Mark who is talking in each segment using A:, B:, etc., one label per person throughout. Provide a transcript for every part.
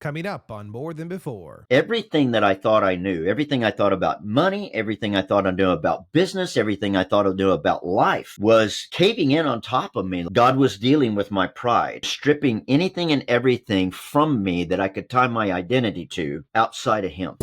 A: Coming up on More Than Before.
B: Everything that I thought I knew, everything I thought about money, everything I thought I knew about business, everything I thought I knew about life was caving in on top of me. God was dealing with my pride, stripping anything and everything from me that I could tie my identity to outside of Him.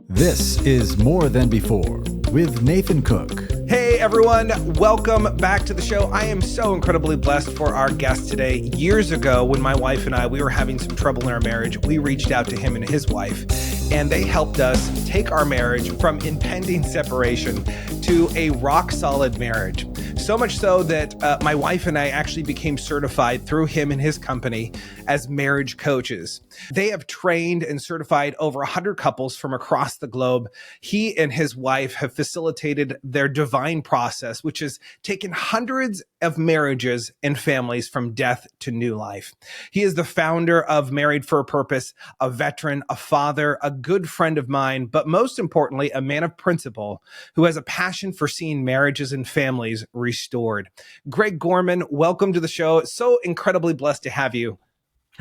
C: This is More Than Before with Nathan Cook.
A: Hey everyone, welcome back to the show. I am so incredibly blessed for our guest today. Years ago, when my wife and I, we were having some trouble in our marriage, we reached out to him and his wife, and they helped us take our marriage from impending separation to a rock solid marriage. So much so that my wife and I actually became certified through him and his company as marriage coaches. They have trained and certified over 100 couples from across the globe. He and his wife have facilitated their divine process, which has taken hundreds of marriages and families from death to new life. He is the founder of Married for a Purpose, a veteran, a father, a good friend of mine, but most importantly, a man of principle who has a passion for seeing marriages and families restored. Greg Gorman, welcome to the show. So incredibly blessed to have you.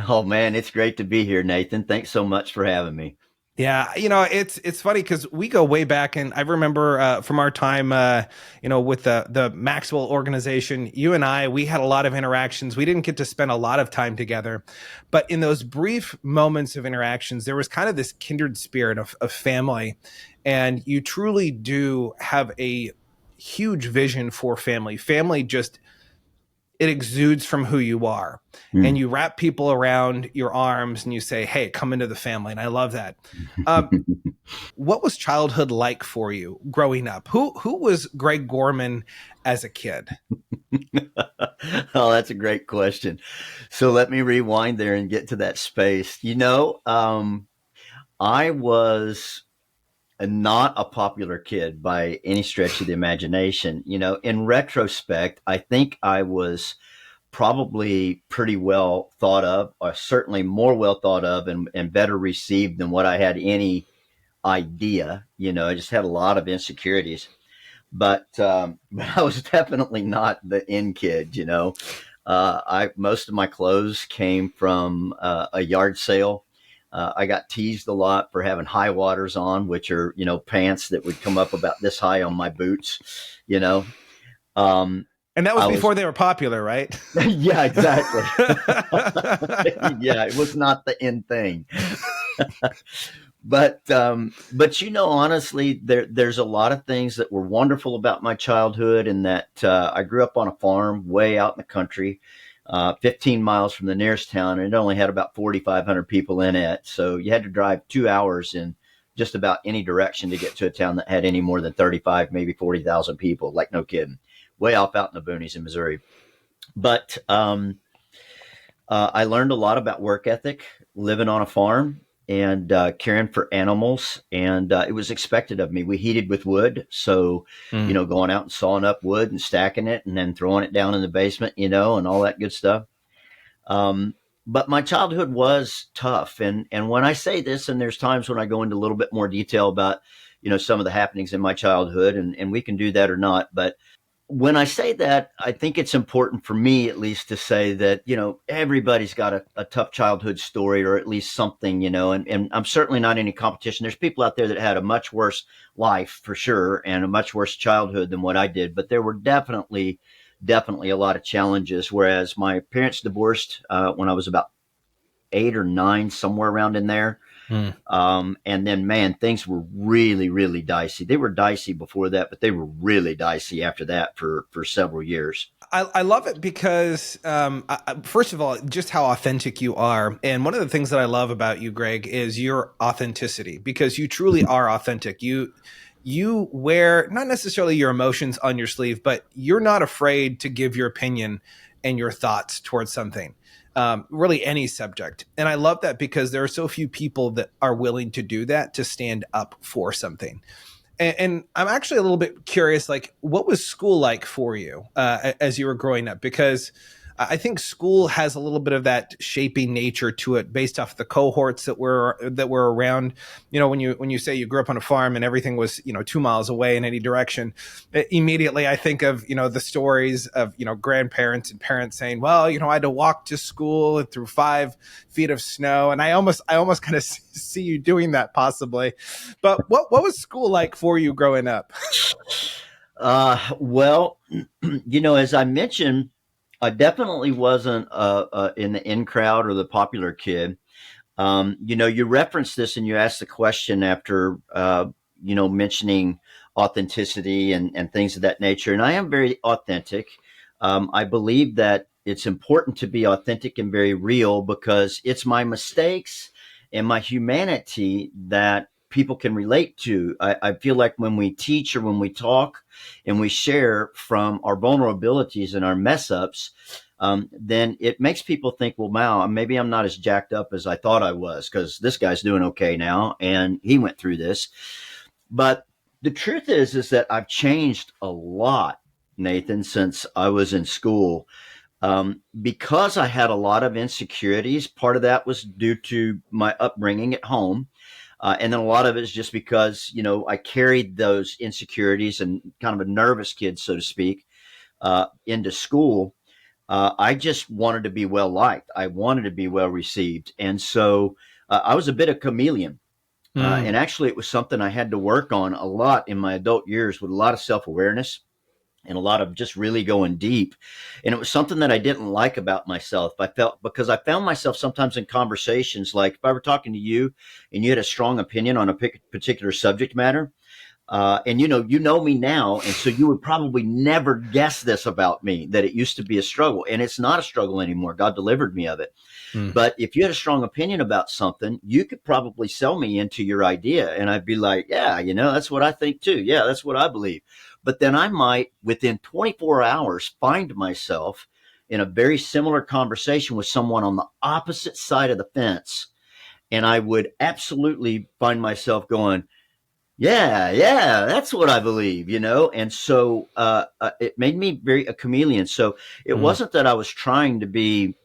B: Oh man, it's great to be here, Nathan. Thanks so much for having me.
A: Yeah, it's funny because we go way back, and I remember from our time, with the Maxwell organization, you and I, we had a lot of interactions. We didn't get to spend a lot of time together, but in those brief moments of interactions, there was kind of this kindred spirit of family, and you truly do have a huge vision for family. Family just it exudes from who you are. And you wrap people around your arms and you say, hey, come into the family. And I love that. What was childhood like for you growing up? Who was Greg Gorman as a kid?
B: Oh, that's a great question. So let me rewind there and get to that space. I was not a popular kid by any stretch of the imagination. In retrospect, I think I was probably pretty well thought of, or certainly more well thought of and better received than what I had any idea. I just had a lot of insecurities, but I was definitely not the in kid. Most of my clothes came from a yard sale. I got teased a lot for having high waters on, which are, pants that would come up about this high on my boots,
A: And that was before they were popular, right?
B: Yeah, exactly. Yeah, it was not the in thing. But honestly, there's a lot of things that were wonderful about my childhood, and that I grew up on a farm way out in the country. 15 miles from the nearest town, and it only had about 4,500 people in it. So you had to drive 2 hours in just about any direction to get to a town that had any more than 35, maybe 40,000 people. Like, no kidding. Way off out in the boonies in Missouri. But I learned a lot about work ethic, living on a farm, and caring for animals. And it was expected of me. We heated with wood. So, going out and sawing up wood and stacking it and then throwing it down in the basement, and all that good stuff. But my childhood was tough. And when I say this, and there's times when I go into a little bit more detail about, some of the happenings in my childhood, and we can do that or not. But when I say that, I think it's important for me, at least, to say that, everybody's got a tough childhood story, or at least something, and I'm certainly not in any competition. There's people out there that had a much worse life for sure, and a much worse childhood than what I did. But there were definitely a lot of challenges. Whereas my parents divorced when I was about 8 or 9, somewhere around in there. And then, man, things were really, really dicey. They were dicey before that, but they were really dicey after that for several years.
A: I love it because, first of all, just how authentic you are. And one of the things that I love about you, Greg, is your authenticity, because you truly are authentic. You wear not necessarily your emotions on your sleeve, but you're not afraid to give your opinion and your thoughts towards something. Really any subject. And I love that because there are so few people that are willing to do that, to stand up for something. And I'm actually a little bit curious, like, what was school like for you as you were growing up? Because I think school has a little bit of that shaping nature to it based off the cohorts that were around. When you say you grew up on a farm and everything was, 2 miles away in any direction, immediately I think of, the stories of, grandparents and parents saying, well, I had to walk to school through 5 feet of snow. And I almost kind of see you doing that possibly. But what was school like for you growing up?
B: Well, as I mentioned, I definitely wasn't in the in crowd or the popular kid. You referenced this and you asked the question after, mentioning authenticity and things of that nature. And I am very authentic. I believe that it's important to be authentic and very real because it's my mistakes and my humanity that people can relate to. I feel like when we teach or when we talk and we share from our vulnerabilities and our mess ups, then it makes people think, well, wow, maybe I'm not as jacked up as I thought I was because this guy's doing okay now and he went through this. But the truth is that I've changed a lot, Nathan, since I was in school. Because I had a lot of insecurities, part of that was due to my upbringing at home. And then a lot of it is just because, I carried those insecurities and kind of a nervous kid, so to speak, into school. I just wanted to be well liked. I wanted to be well received. And so I was a bit of chameleon. And actually, it was something I had to work on a lot in my adult years with a lot of self-awareness and a lot of just really going deep. And it was something that I didn't like about myself. Because I found myself sometimes in conversations, like if I were talking to you and you had a strong opinion on a particular subject matter, and you know me now, and so you would probably never guess this about me, that it used to be a struggle, and it's not a struggle anymore. God delivered me of it. But if you had a strong opinion about something, you could probably sell me into your idea, and I'd be like, yeah, that's what I think too. Yeah, that's what I believe. But then I might, within 24 hours, find myself in a very similar conversation with someone on the opposite side of the fence, and I would absolutely find myself going, yeah, that's what I believe, And so it made me very a chameleon. So it wasn't that I was trying to be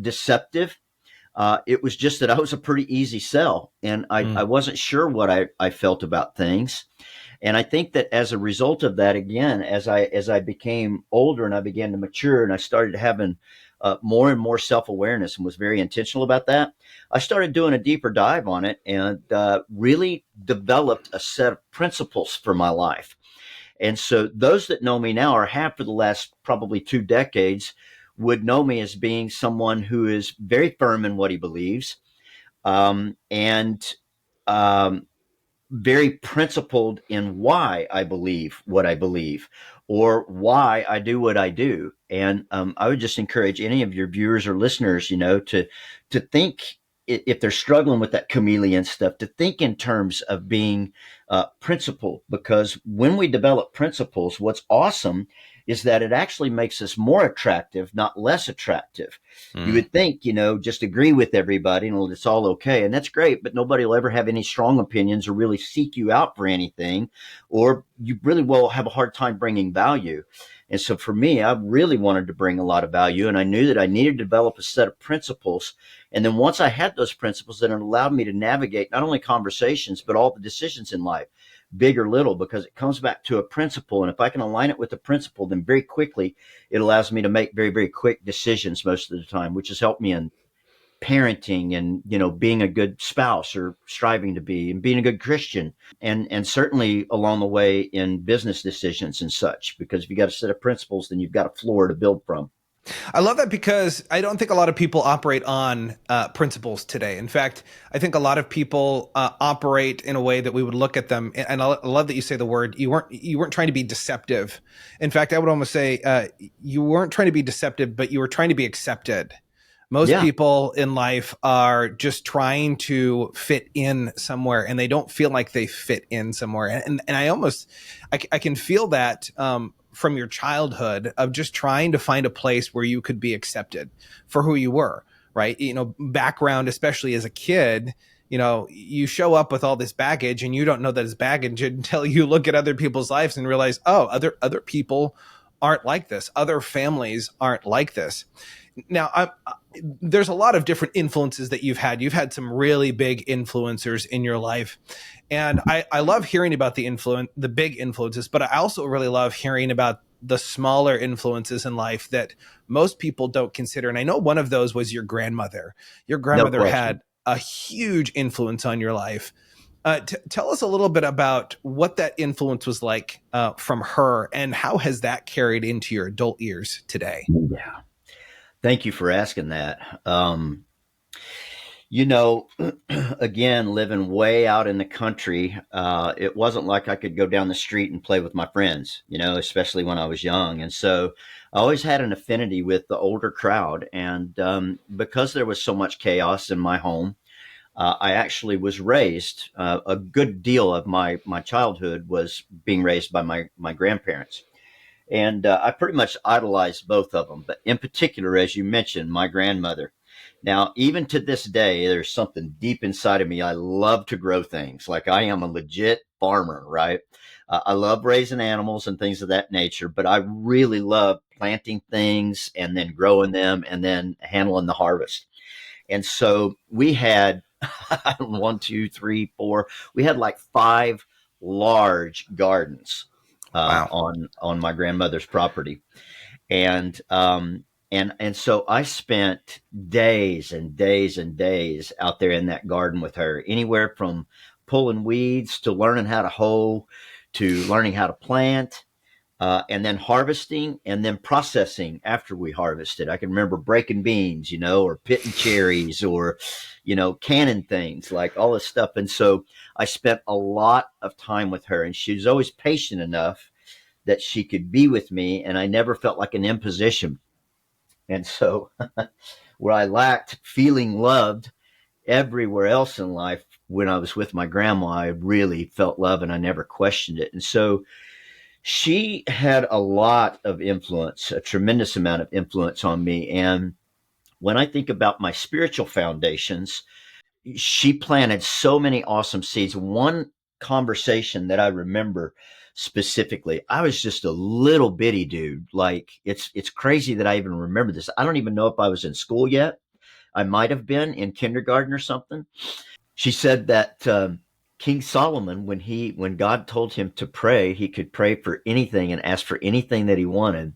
B: deceptive. It was just that I was a pretty easy sell, and I wasn't sure what I felt about things. And I think that as a result of that, again, as I became older and I began to mature and I started having more and more self-awareness and was very intentional about that, I started doing a deeper dive on it and really developed a set of principles for my life. And so those that know me now or have for the last probably 2 decades would know me as being someone who is very firm in what he believes, and very principled in why I believe what I believe or why I do what I do. And I would just encourage any of your viewers or listeners, to think, if they're struggling with that chameleon stuff, to think in terms of being principled, because when we develop principles, what's awesome is that it actually makes us more attractive, not less attractive. You would think, just agree with everybody and it's all okay. And that's great, but nobody will ever have any strong opinions or really seek you out for anything, or you really will have a hard time bringing value. And so for me, I really wanted to bring a lot of value, and I knew that I needed to develop a set of principles. And then once I had those principles, then it allowed me to navigate not only conversations, but all the decisions in life, big or little, because it comes back to a principle. And if I can align it with the principle, then very quickly, it allows me to make very, very quick decisions most of the time, which has helped me in parenting and, being a good spouse or striving to be, and being a good Christian, and certainly along the way in business decisions and such, because if you got a set of principles, then you've got a floor to build from.
A: I love that because I don't think a lot of people operate on principles today. In fact, I think a lot of people operate in a way that we would look at them. And I love that you say the word, you weren't trying to be deceptive. In fact, I would almost say you weren't trying to be deceptive, but you were trying to be accepted. Most people in life are just trying to fit in somewhere, and they don't feel like they fit in somewhere. And I can feel that from your childhood of just trying to find a place where you could be accepted for who you were, right? Background, especially as a kid, you show up with all this baggage and you don't know that it's baggage until you look at other people's lives and realize, oh, other people aren't like this. Other families aren't like this. Now, there's a lot of different influences that you've had. You've had some really big influencers in your life. And I love hearing about the big influences, but I also really love hearing about the smaller influences in life that most people don't consider. And I know one of those was your grandmother. Your grandmother had a huge influence on your life. Tell us a little bit about what that influence was like from her, and how has that carried into your adult years today?
B: Yeah. Thank you for asking that. You know, again, living way out in the country, it wasn't like I could go down the street and play with my friends, you know, especially when I was young. And so I always had an affinity with the older crowd. And because there was so much chaos in my home, I actually was raised, a good deal of my childhood was being raised by my grandparents. And I pretty much idolized both of them. But in particular, as you mentioned, my grandmother. Now, even to this day, there's something deep inside of me. I love to grow things. Like, I am a legit farmer, right? I love raising animals and things of that nature, but I really love planting things and then growing them and then handling the harvest. And so we had one, two, three, four. We had like 5 large gardens
A: Wow.
B: on my grandmother's property, and so I spent days and days and days out there in that garden with her, anywhere from pulling weeds to learning how to hoe to learning how to plant. And then harvesting and then processing after we harvested. I can remember breaking beans, you know, or pitting cherries, or, you know, canning things, like all this stuff. And so I spent a lot of time with her, and she was always patient enough that she could be with me, and I never felt like an imposition. And so where I lacked feeling loved everywhere else in life, when I was with my grandma, I really felt love and I never questioned it. And so she had a lot of influence, a tremendous amount of influence on me. And when I think about my spiritual foundations, she planted so many awesome seeds. One conversation that I remember specifically, I was just a little bitty dude. Like, it's crazy that I even remember this. I don't even know if I was in school yet. I might have been in kindergarten or something. She said that King Solomon, when God told him to pray, he could pray for anything and ask for anything that he wanted.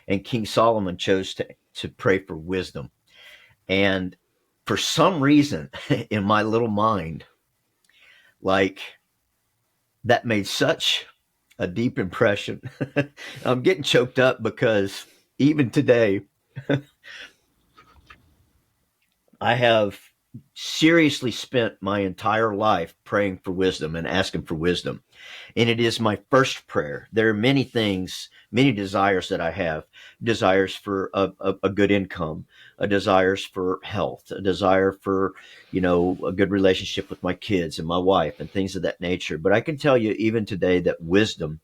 B: And King Solomon chose to pray for wisdom. And for some reason in my little mind, like, that made such a deep impression. I'm getting choked up because even today, I have seriously spent my entire life praying for wisdom and asking for wisdom. And it is my first prayer. There are many things, many desires that I have: desires for a good income, a desires for health, a desire for, you know, a good relationship with my kids and my wife and things of that nature. But I can tell you even today that wisdom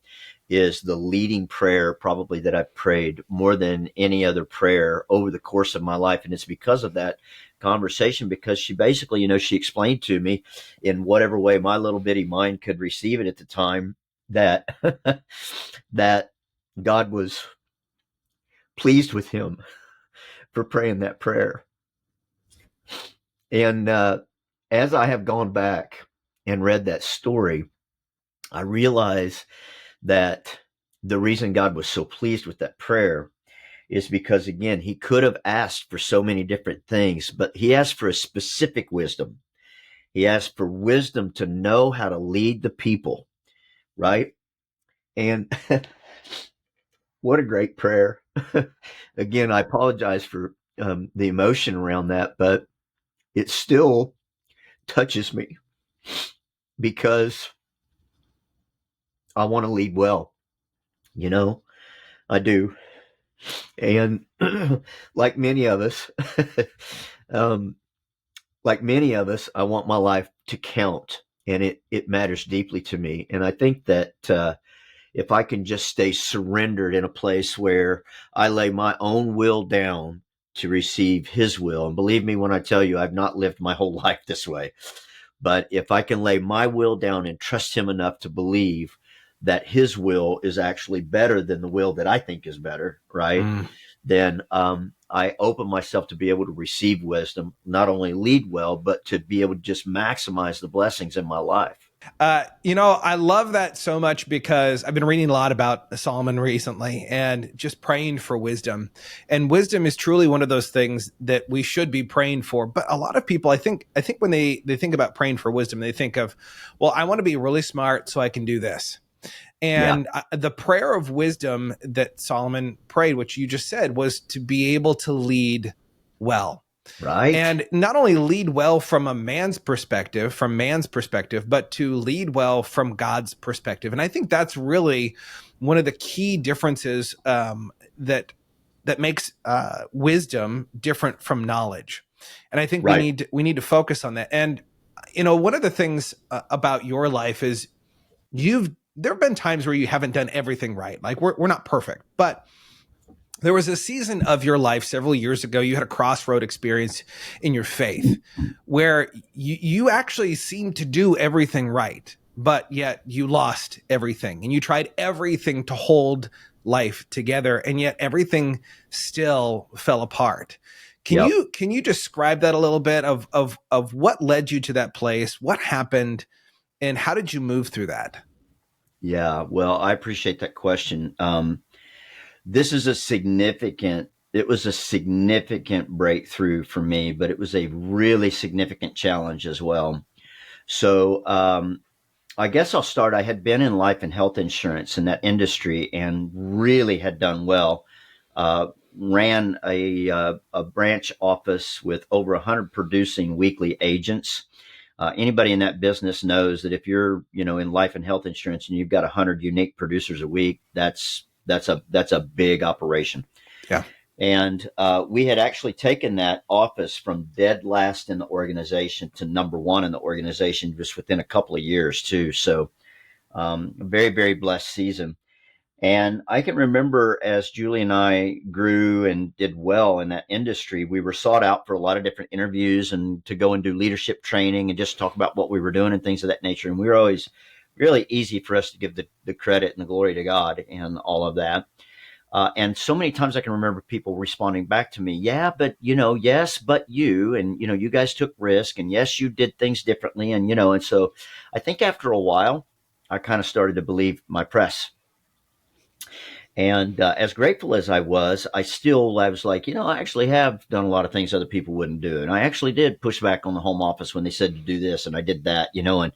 B: is the leading prayer probably that I've prayed more than any other prayer over the course of my life. And it's because of that conversation, because she basically, you know, she explained to me in whatever way my little bitty mind could receive it at the time, that that God was pleased with him for praying that prayer. And as I have gone back and read that story, I realize that the reason God was so pleased with that prayer is because, again, he could have asked for so many different things, but he asked for a specific wisdom. He asked for wisdom to know how to lead the people, right? And what a great prayer. Again, I apologize for the emotion around that, but it still touches me because I want to lead well. You know, I do. And like many of us, um, I want my life to count, and it matters deeply to me. And I think that if I can just stay surrendered in a place where I lay my own will down to receive his will, and believe me when I tell you, I've not lived my whole life this way, but if I can lay my will down and trust him enough to believe that his will is actually better than the will that I think is better, right? Then I open myself to be able to receive wisdom, not only lead well, but to be able to just maximize the blessings in my life.
A: I love that so much because I've been reading a lot about Solomon recently and just praying for wisdom. And wisdom is truly one of those things that we should be praying for. But a lot of people, I think when they think about praying for wisdom, they think of, well, I want to be really smart so I can do this. And the prayer of wisdom that Solomon prayed, which you just said, was to be able to lead well.
B: Right.
A: And not only lead well from man's perspective, but to lead well from God's perspective. And I think that's really one of the key differences that makes wisdom different from knowledge. And I think we need to focus on that. And one of the things about your life is there have been times where you haven't done everything right. Like we're not perfect, but there was a season of your life several years ago. You had a crossroad experience in your faith where you actually seemed to do everything right, but yet you lost everything and you tried everything to hold life together. And yet everything still fell apart. Can you describe that a little bit of what led you to that place? What happened and how did you move through that?
B: Yeah, well, I appreciate that question. This is it was a significant breakthrough for me, but it was a really significant challenge as well. So, I guess I'll start. I had been in life and health insurance in that industry and really had done well. Ran a branch office with over 100 producing weekly agents. Anybody in that business knows that if you're, in life and health insurance and you've got 100 unique producers a week, that's a big operation.
A: Yeah.
B: And we had actually taken that office from dead last in the organization to number one in the organization just within a couple of years too. So a very, very blessed season. And I can remember as Julie and I grew and did well in that industry, we were sought out for a lot of different interviews and to go and do leadership training and just talk about what we were doing and things of that nature. And we were always really easy for us to give the credit and the glory to God and all of that. And so many times I can remember people responding back to me, yeah, but, yes, but you, and, you guys took risk and yes, you did things differently. And, and so I think after a while, I kind of started to believe my press. And as grateful as I was like, I actually have done a lot of things other people wouldn't do. And I actually did push back on the home office when they said to do this. And I did that, and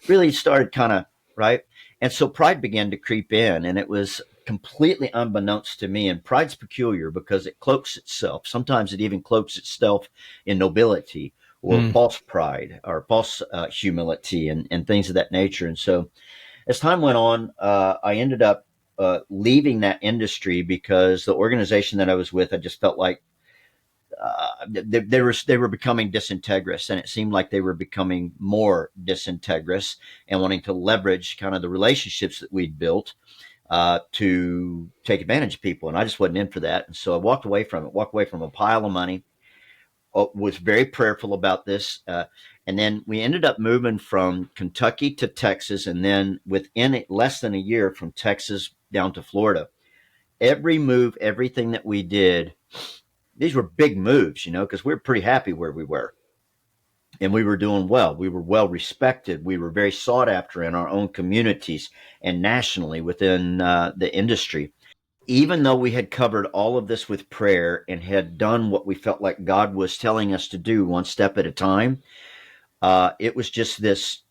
B: really started kind of, right. And so pride began to creep in, and it was completely unbeknownst to me. And pride's peculiar because it cloaks itself. Sometimes it even cloaks itself in nobility or false pride or false humility and things of that nature. And so as time went on, I ended up leaving that industry because the organization that I was with, I just felt like they were becoming disintegrous, and it seemed like they were becoming more disintegrous and wanting to leverage kind of the relationships that we'd built to take advantage of people. And I just wasn't in for that. And so I walked away from a pile of money, was very prayerful about this. And then we ended up moving from Kentucky to Texas. And then within less than a year from Texas down to Florida, every move, everything that we did, these were big moves, because we were pretty happy where we were. And we were doing well. We were well respected. We were very sought after in our own communities and nationally within the industry. Even though we had covered all of this with prayer and had done what we felt like God was telling us to do one step at a time, it was just this,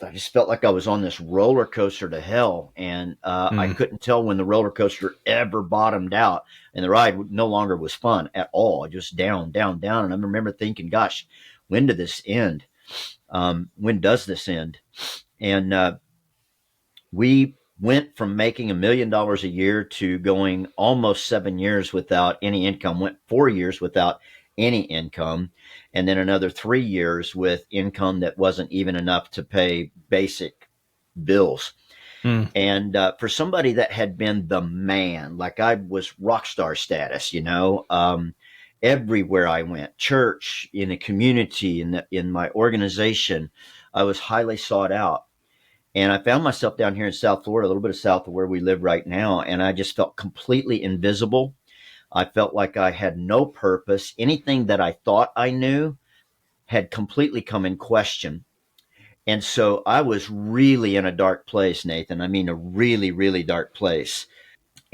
B: I just felt like I was on this roller coaster to hell. And I couldn't tell when the roller coaster ever bottomed out, and the ride no longer was fun at all. Just down, down, down. And I remember thinking, gosh, when did this end? When does this end? And we went from making $1 million a year to going almost 7 years without any income, went 4 years without any income, and then another 3 years with income that wasn't even enough to pay basic bills. And for somebody that had been the man, like I was rock star status, everywhere I went, church, in a community, in my organization, I was highly sought out. And I found myself down here in South Florida, a little bit of south of where we live right now. And I just felt completely invisible. I felt like I had no purpose. Anything that I thought I knew had completely come in question. And so I was really in a dark place, Nathan. I mean, a really, really dark place.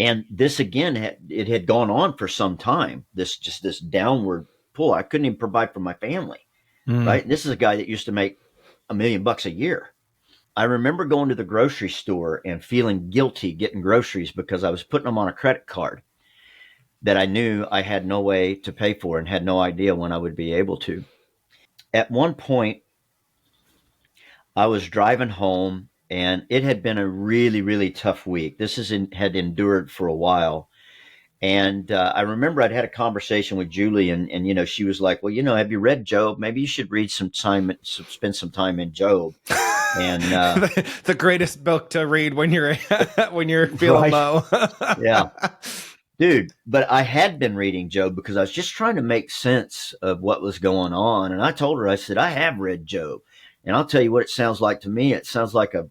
B: And this again, it had gone on for some time. This downward pull. I couldn't even provide for my family, right? And this is a guy that used to make $1 million a year. I remember going to the grocery store and feeling guilty getting groceries because I was putting them on a credit card that I knew I had no way to pay for and had no idea when I would be able to. At one point, I was driving home and it had been a really, really tough week. Had endured for a while. And I remember I'd had a conversation with Julie, and she was like, "Well, have you read Job? Maybe you should spend some time in Job." And
A: the greatest book to read when you're when you're feeling low.
B: Yeah, dude. But I had been reading Job because I was just trying to make sense of what was going on. And I told her, I said, I have read Job, and I'll tell you what it sounds like to me. It sounds like a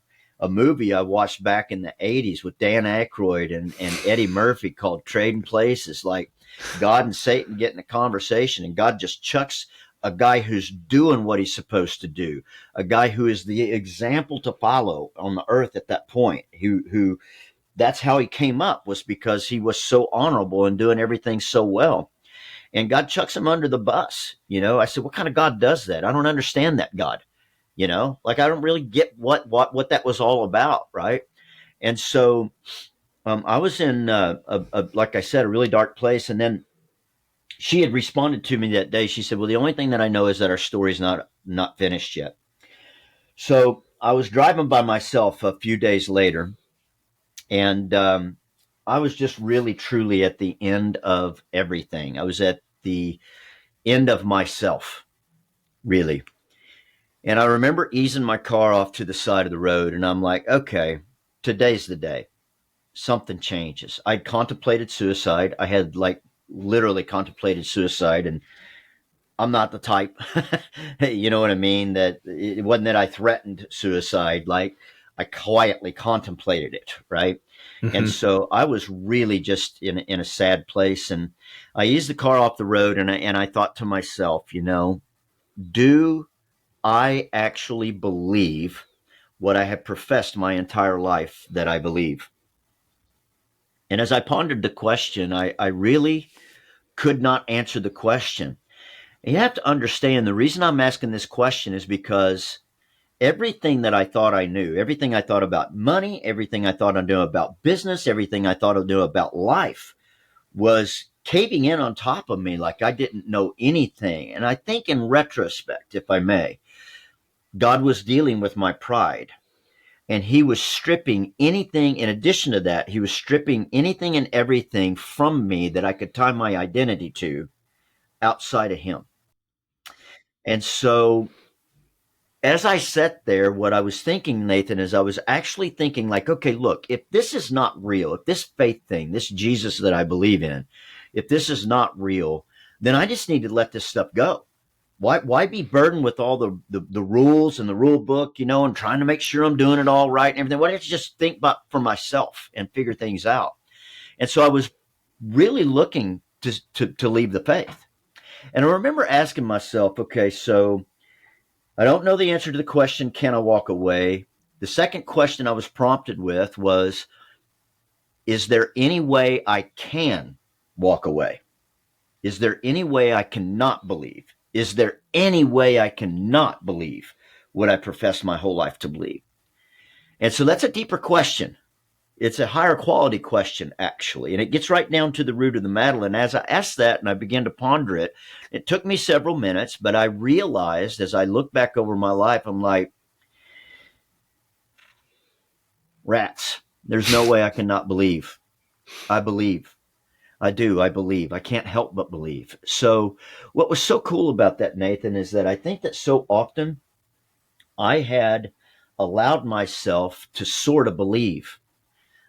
B: movie I watched back in the 80s with Dan Aykroyd and Eddie Murphy called Trading Places. Like God and Satan get in a conversation, and God just chucks a guy who's doing what he's supposed to do, a guy who is the example to follow on the earth at that point, who that's how he came up, was because he was so honorable and doing everything so well. And God chucks him under the bus. I said, what kind of God does that? I don't understand that God. Like I don't really get what that was all about, right? And so I was in like I said, a really dark place. And then she had responded to me that day. She said, "Well, the only thing that I know is that our story's not finished yet." So I was driving by myself a few days later, and I was just really truly at the end of everything. I was at the end of myself, really. And I remember easing my car off to the side of the road, and I'm like, okay, today's the day. Something changes. I'd contemplated suicide. I had literally contemplated suicide, and I'm not the type, you know what I mean? That it wasn't that I threatened suicide. Like I quietly contemplated it, right? Mm-hmm. And so I was really just in a sad place, and I eased the car off the road, and I thought to myself, do I actually believe what I have professed my entire life that I believe? And as I pondered the question, I really could not answer the question. And you have to understand the reason I'm asking this question is because everything that I thought I knew, everything I thought about money, everything I thought I knew about business, everything I thought I knew about life was caving in on top of me like I didn't know anything. And I think in retrospect, if I may, God was dealing with my pride. And he was stripping anything, in addition to that, he was stripping anything and everything from me that I could tie my identity to outside of him. And so as I sat there, what I was thinking, Nathan, is I was actually thinking like, okay, look, if this is not real, if this faith thing, this Jesus that I believe in, if this is not real, then I just need to let this stuff go. Why be burdened with all the rules and the rule book, and trying to make sure I'm doing it all right and everything? Why don't you just think about for myself and figure things out? And so I was really looking to leave the faith. And I remember asking myself, okay, so I don't know the answer to the question, can I walk away? The second question I was prompted with was, is there any way I can walk away? Is there any way I cannot believe? Is there any way I cannot believe what I professed my whole life to believe? And so that's a deeper question. It's a higher quality question, actually. And it gets right down to the root of the matter. And as I asked that and I began to ponder it, it took me several minutes, but I realized as I look back over my life, I'm like, rats, there's no way I cannot believe. I believe. I do. I believe. I can't help but believe. So what was so cool about that, Nathan, is that I think that so often I had allowed myself to sort of believe.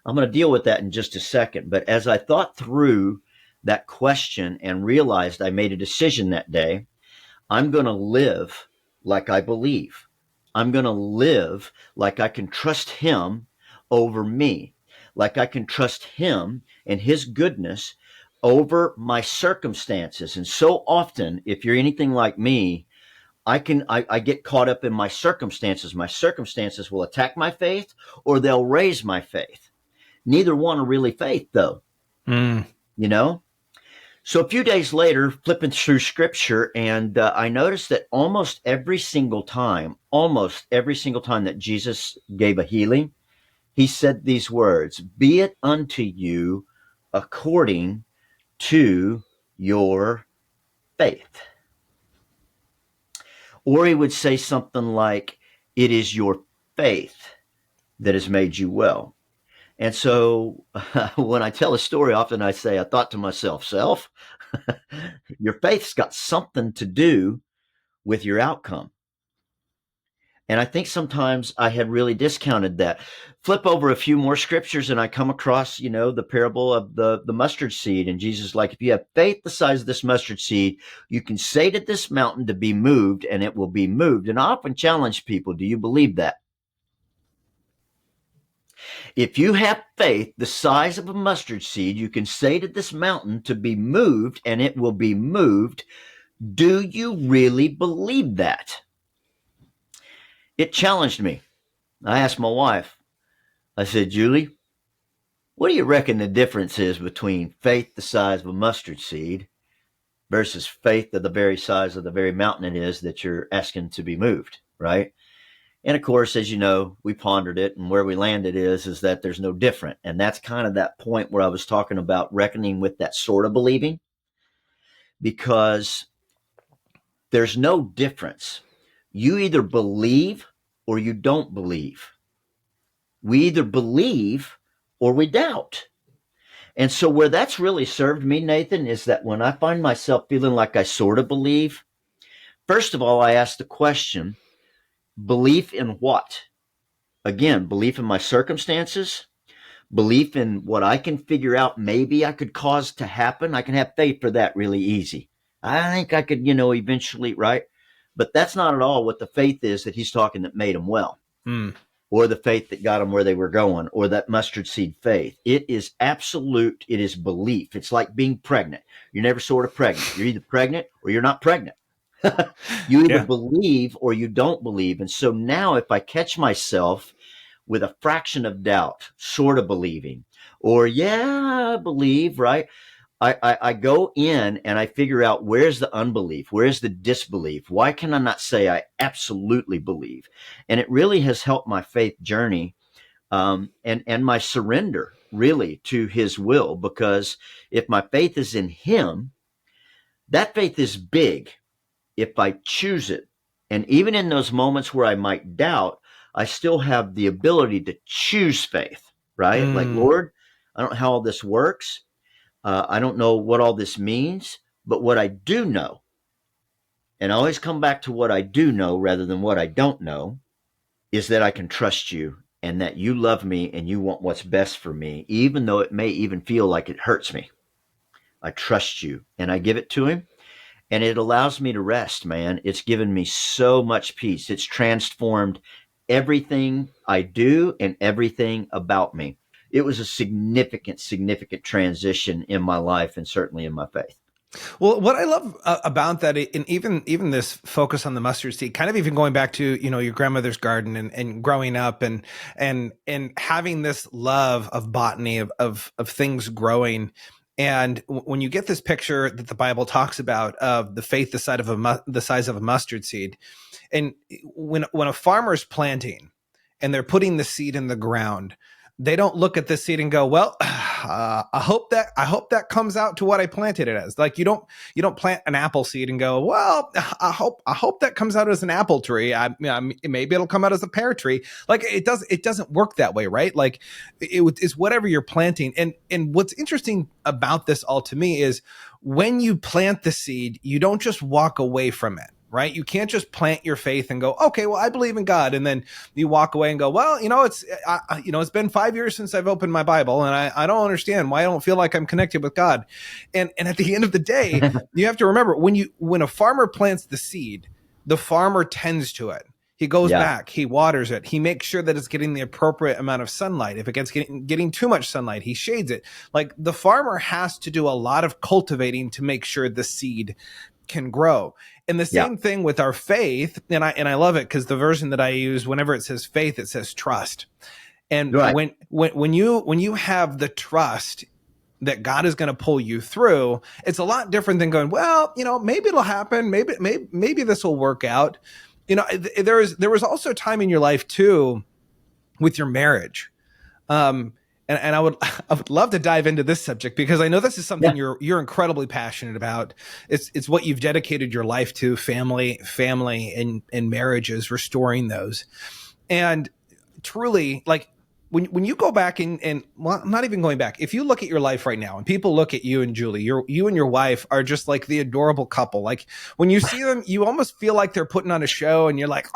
B: I'm going to deal with that in just a second. But as I thought through that question and realized I made a decision that day, I'm going to live like I believe. I'm going to live like I can trust him over me, like I can trust him and his goodness over my circumstances. And so often, if you're anything like me, I get caught up in my circumstances. My circumstances will attack my faith or they'll raise my faith. Neither one are really faith, though. You know? So a few days later, flipping through scripture, and I noticed that almost every single time that Jesus gave a healing, he said these words, "Be it unto you according to your faith." Or he would say something like, "It is your faith that has made you well." And so when I tell a story, often I say, I thought to myself, self, your faith's got something to do with your outcome. And I think sometimes I had really discounted that. Flip over a few more scriptures and I come across, the parable of the mustard seed. And Jesus is like, if you have faith the size of this mustard seed, you can say to this mountain to be moved and it will be moved. And I often challenge people, do you believe that? If you have faith the size of a mustard seed, you can say to this mountain to be moved and it will be moved. Do you really believe that? It challenged me. I asked my wife, I said, Julie, what do you reckon the difference is between faith the size of a mustard seed versus faith of the very size of the very mountain it is that you're asking to be moved, right? And of course, as you know, we pondered it, and where we landed is that there's no different. And that's kind of that point where I was talking about reckoning with that sort of believing, because there's no difference. You either believe or you don't believe. We either believe or we doubt. And so where that's really served me, Nathan, is that when I find myself feeling like I sort of believe, first of all, I ask the question, belief in what? Again, belief in my circumstances, belief in what I can figure out maybe I could cause to happen. I can have faith for that really easy. I think I could, eventually, right? But that's not at all what the faith is that he's talking that made them well. Or the faith that got them where they were going, or that mustard seed faith. It is absolute. It is belief. It's like being pregnant. You're never sort of pregnant. You're either pregnant or you're not pregnant. You either believe or you don't believe. And so now if I catch myself with a fraction of doubt, sort of believing, or I believe, right? I go in and I figure out where's the unbelief, where's the disbelief? Why can I not say I absolutely believe? And it really has helped my faith journey and my surrender really to his will, because if my faith is in him, that faith is big if I choose it. And even in those moments where I might doubt, I still have the ability to choose faith, right? Like, Lord, I don't know how all this works. I don't know what all this means, but what I do know, and I always come back to what I do know rather than what I don't know, is that I can trust you and that you love me and you want what's best for me, even though it may even feel like it hurts me. I trust you and I give it to him, and it allows me to rest, man. It's given me so much peace. It's transformed everything I do and everything about me. It was a significant transition in my life and certainly in my faith.
A: Well, what I love about that, and even this focus on the mustard seed, kind of even going back to, your grandmother's garden and growing up and having this love of botany, of things growing. And when you get this picture that the Bible talks about of the faith the size of a mustard seed, and when a farmer's planting and they're putting the seed in the ground, they don't look at this seed and go, well, I hope that comes out to what I planted it as. Like you don't plant an apple seed and go, well, I hope that comes out as an apple tree. Maybe it'll come out as a pear tree. Like it doesn't work that way, right? Like it's whatever you're planting. And what's interesting about this all to me is when you plant the seed, you don't just walk away from it. Right? You can't just plant your faith and go, okay, well, I believe in God. And then you walk away and go, well, it's been 5 years since I've opened my Bible and I don't understand why I don't feel like I'm connected with God. And at the end of the day, you have to remember when a farmer plants the seed, the farmer tends to it. He goes
B: Yeah.
A: back, he waters it, he makes sure that it's getting the appropriate amount of sunlight. If it gets getting too much sunlight, he shades it. Like the farmer has to do a lot of cultivating to make sure the seed can grow. And the
B: Yeah.
A: same thing with our faith. And I love it because the version that I use, whenever it says faith, it says trust. And
B: Right.
A: when you have the trust that God is going to pull you through, it's a lot different than going, well, maybe it'll happen. Maybe this will work out. There was also a time in your life too with your marriage. And I would love to dive into this subject because I know this is something you're incredibly passionate about. It's what you've dedicated your life to, family and marriages, restoring those. And truly, like when you go back and well, I'm not even going back. If you look at your life right now and people look at you and Julie, you and your wife are just like the adorable couple. Like when you see them, you almost feel like they're putting on a show and you're like,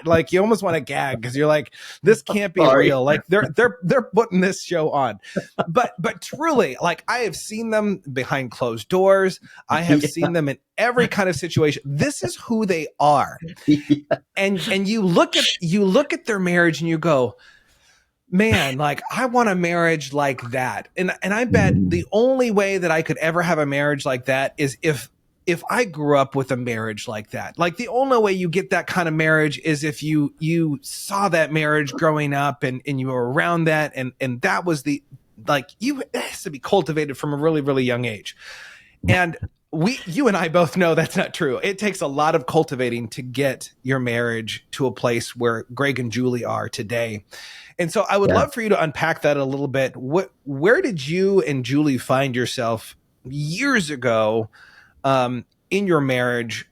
A: like you almost want to gag because you're like, this can't be real. Like they're putting this show on. But truly, like I have seen them behind closed doors. I have seen them in every kind of situation. This is who they are. And you look at their marriage and you go, man, like I want a marriage like that. And I bet the only way that I could ever have a marriage like that is if I grew up with a marriage like that. Like the only way you get that kind of marriage is if you saw that marriage growing up and you were around that and that was it has to be cultivated from a really, really young age. And you and I both know that's not true. It takes a lot of cultivating to get your marriage to a place where Greg and Julie are today. And so I would love for you to unpack that a little bit. Where did you and Julie find yourself years ago in your marriage?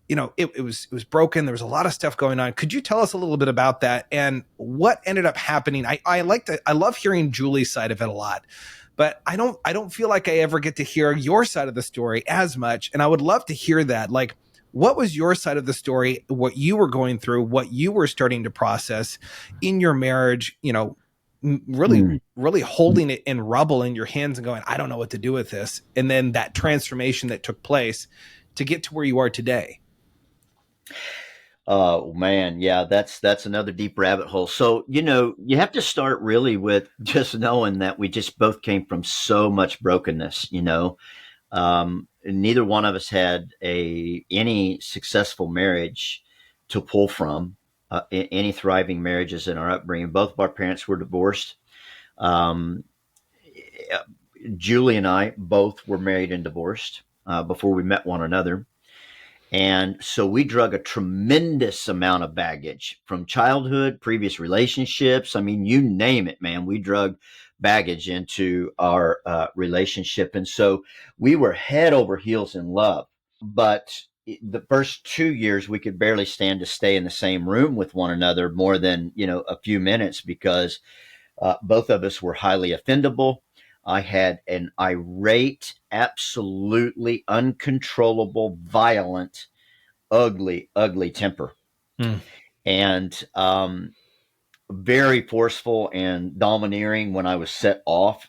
A: It was broken. There was a lot of stuff going on. Could you tell us a little bit about that and what ended up happening? I love hearing Julie's side of it a lot. But I don't feel like I ever get to hear your side of the story as much. And I would love to hear that. Like, what was your side of the story, what you were going through, what you were starting to process in your marriage, really, really holding it in rubble in your hands and going, I don't know what to do with this. And then that transformation that took place to get to where you are today.
B: Oh man, yeah, that's another deep rabbit hole. So, you have to start really with just knowing that we just both came from so much brokenness, neither one of us had any successful marriage to pull from, any thriving marriages in our upbringing. Both of our parents were divorced. Julie and I both were married and divorced before we met one another. And so we drug a tremendous amount of baggage from childhood, previous relationships. I mean, you name it, man. We drug baggage into our relationship. And so we were head over heels in love. But the first 2 years, we could barely stand to stay in the same room with one another more than, a few minutes because both of us were highly offendable. I had an irate, absolutely uncontrollable, violent, ugly temper. And very forceful and domineering when I was set off.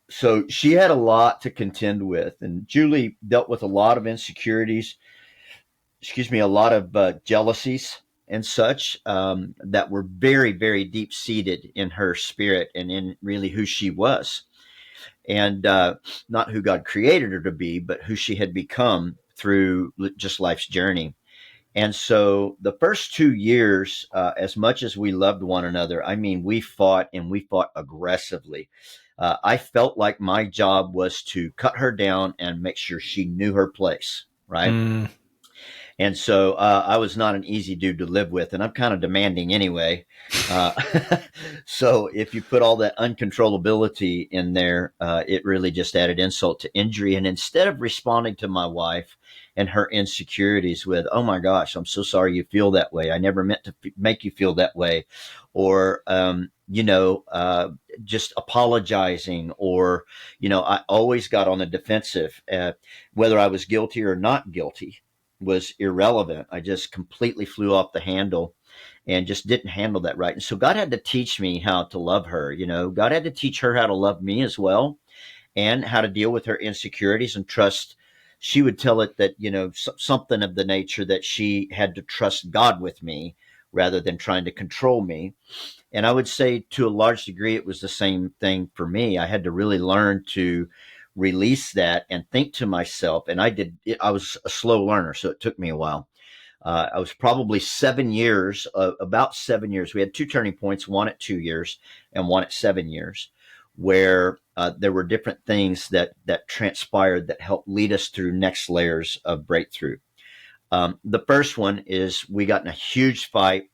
B: So she had a lot to contend with. And Julie dealt with a lot of insecurities, a lot of jealousies and such that were very, very deep seated in her spirit and in really who she was. And not who God created her to be, but who she had become through just life's journey. And so the first 2 years, as much as we loved one another, I mean, we fought aggressively. I felt like my job was to cut her down and make sure she knew her place, right? And so I was not an easy dude to live with, and I'm kind of demanding anyway. So if you put all that uncontrollability in there, it really just added insult to injury. And instead of responding to my wife and her insecurities with, oh my gosh, I'm so sorry you feel that way. I never meant to make you feel that way. Or, just apologizing or, I always got on the defensive, whether I was guilty or not guilty was irrelevant. I just completely flew off the handle and just didn't handle that right. And so God had to teach me how to love her. God had to teach her how to love me as well and how to deal with her insecurities and trust she would tell it that, something of the nature that she had to trust God with me rather than trying to control me. And I would say to a large degree, it was the same thing for me. I had to really learn to release that and think to myself. And I was a slow learner, so it took me a while. I was probably 7 years, about 7 years. We had two turning points, one at 2 years and one at 7 years, where there were different things that transpired that helped lead us through next layers of breakthrough. The first one is we got in a huge fight,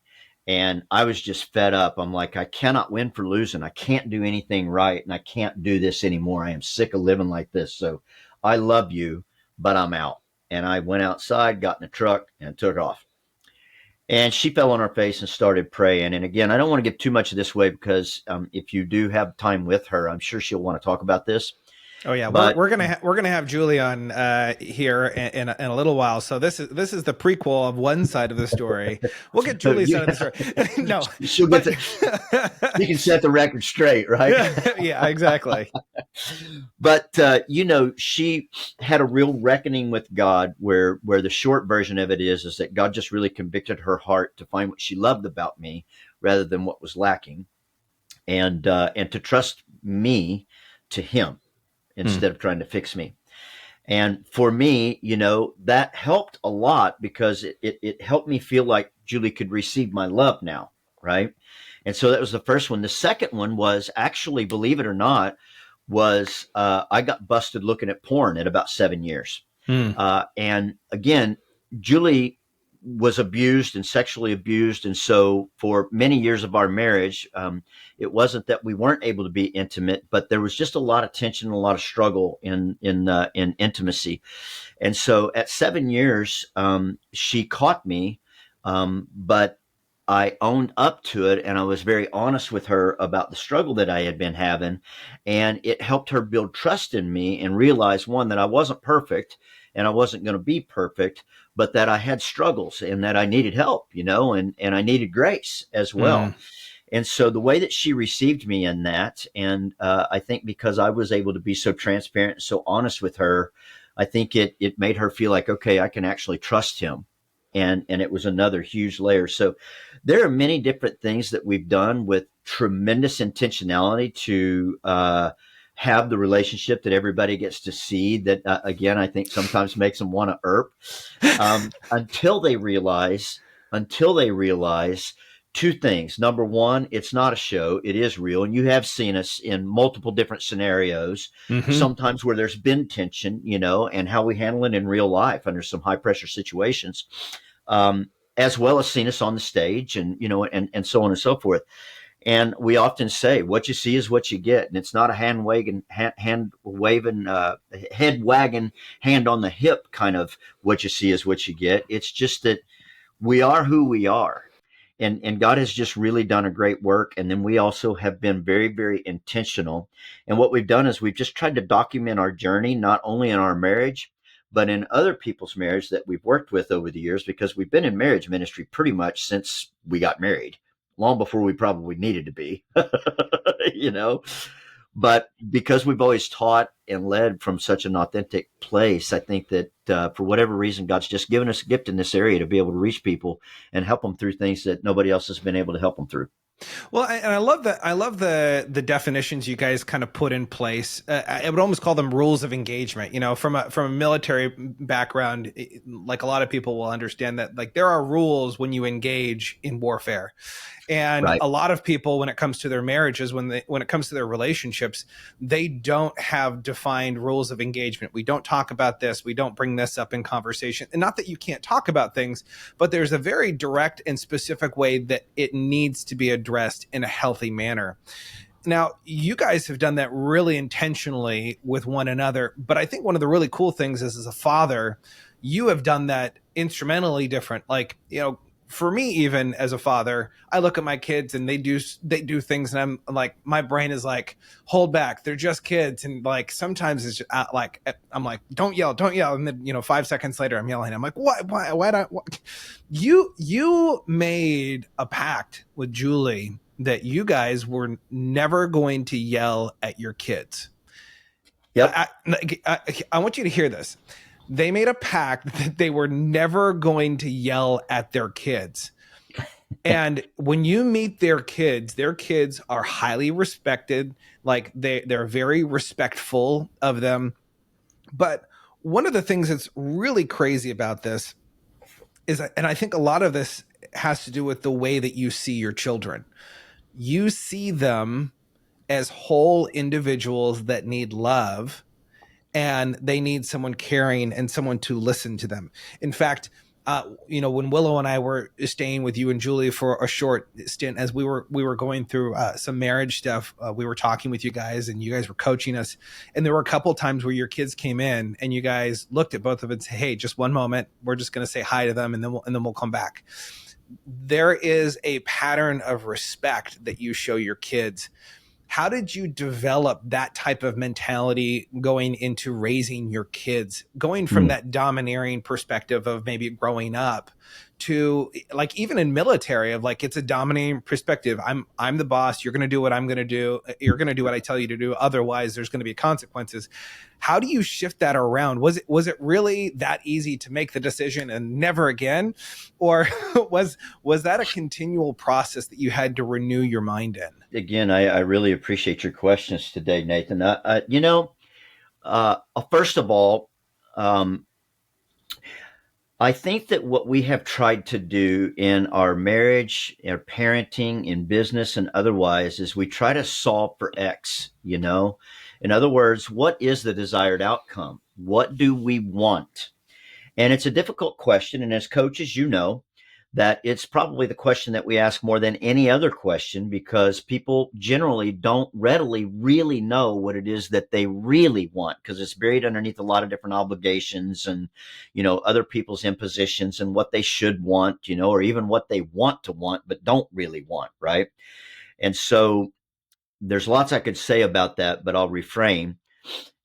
B: and I was just fed up. I'm like, I cannot win for losing. I can't do anything right, and I can't do this anymore. I am sick of living like this. So I love you, but I'm out. And I went outside, got in a truck, and took off. And she fell on her face and started praying. And again, I don't want to give too much of this away because if you do have time with her, I'm sure she'll want to talk about this.
A: Oh yeah,
B: But
A: we're gonna have Julie on here in a little while. So this is the prequel of one side of the story. We'll get Julie's side of the story. No,
B: she'll get you can set the record straight, right?
A: Yeah, exactly.
B: But she had a real reckoning with God, where the short version of it is that God just really convicted her heart to find what she loved about me rather than what was lacking, and to trust me to Him instead of trying to fix me. And for me, that helped a lot because it helped me feel like Julie could receive my love now, right? And so that was the first one. The second one was actually, believe it or not, was I got busted looking at porn at about 7 years. And again, Julie was abused and sexually abused. And so for many years of our marriage, it wasn't that we weren't able to be intimate, but there was just a lot of tension, a lot of struggle in intimacy. And so at 7 years, she caught me, but I owned up to it, and I was very honest with her about the struggle that I had been having, and it helped her build trust in me and realize, one, that I wasn't perfect and I wasn't going to be perfect, but that I had struggles and that I needed help, and I needed grace as well. And so the way that she received me in that, and I think because I was able to be so transparent and so honest with her, I think it made her feel like, okay, I can actually trust him. And it was another huge layer. So there are many different things that we've done with tremendous intentionality to have the relationship that everybody gets to see that, again, I think sometimes makes them want to irp until they realize two things. Number one, it's not a show. It is real. And you have seen us in multiple different scenarios, sometimes where there's been tension, and how we handle it in real life under some high pressure situations, as well as seen us on the stage and, and so on and so forth. And we often say, what you see is what you get. And it's not a head wagging, hand on the hip kind of what you see is what you get. It's just that we are who we are. And God has just really done a great work. And then we also have been very, very intentional. And what we've done is we've just tried to document our journey, not only in our marriage, but in other people's marriage that we've worked with over the years, because we've been in marriage ministry pretty much since we got married, long before we probably needed to be, But because we've always taught and led from such an authentic place, I think that for whatever reason, God's just given us a gift in this area to be able to reach people and help them through things that nobody else has been able to help them through.
A: Well, and I love that. I love the definitions you guys kind of put in place. I would almost call them rules of engagement. From a military background, like a lot of people will understand that, like, there are rules when you engage in warfare. And
B: Right.
A: A lot of people, when it comes to their marriages, when it comes to their relationships, they don't have defined rules of engagement. We don't talk about this. We don't bring this up in conversation. And not that you can't talk about things, but there's a very direct and specific way that it needs to be addressed in a healthy manner. Now, you guys have done that really intentionally with one another. But I think one of the really cool things is, as a father, you have done that instrumentally different. Like, for me, even as a father, I look at my kids and they do things, and I'm like, my brain is like, hold back, they're just kids. And like, sometimes it's just, like, I'm like, don't yell. And then, 5 seconds later, I'm yelling. I'm like, what? You made a pact with Julie that you guys were never going to yell at your kids.
B: Yep.
A: I want you to hear this. They made a pact that they were never going to yell at their kids. And when you meet their kids are highly respected. Like they're very respectful of them. But one of the things that's really crazy about this is, and I think a lot of this has to do with the way that you see your children. You see them as whole individuals that need love, and they need someone caring and someone to listen to them. In fact, when Willow and I were staying with you and Julie for a short stint, as we were going through some marriage stuff, we were talking with you guys, and you guys were coaching us. And there were a couple of times where your kids came in, and you guys looked at both of them and said, "Hey, just one moment. We're just going to say hi to them, and then we'll come back." There is a pattern of respect that you show your kids. How did you develop that type of mentality going into raising your kids, going from that domineering perspective of maybe growing up to, like, even in military, of like, it's a dominating perspective. I'm the boss. You're going to do what I'm going to do. You're going to do what I tell you to do. Otherwise, there's going to be consequences. How do you shift that around? Was it really that easy to make the decision and never again? Or was that a continual process that you had to renew your mind in?
B: Again, I really appreciate your questions today, Nathan. First of all, I think that what we have tried to do in our marriage, our parenting, in business, and otherwise is we try to solve for X, In other words, what is the desired outcome? What do we want? And it's a difficult question. And as coaches, that it's probably the question that we ask more than any other question, because people generally don't readily really know what it is that they really want, because it's buried underneath a lot of different obligations and, other people's impositions and what they should want, or even what they want to want, but don't really want. Right. And so there's lots I could say about that, but I'll refrain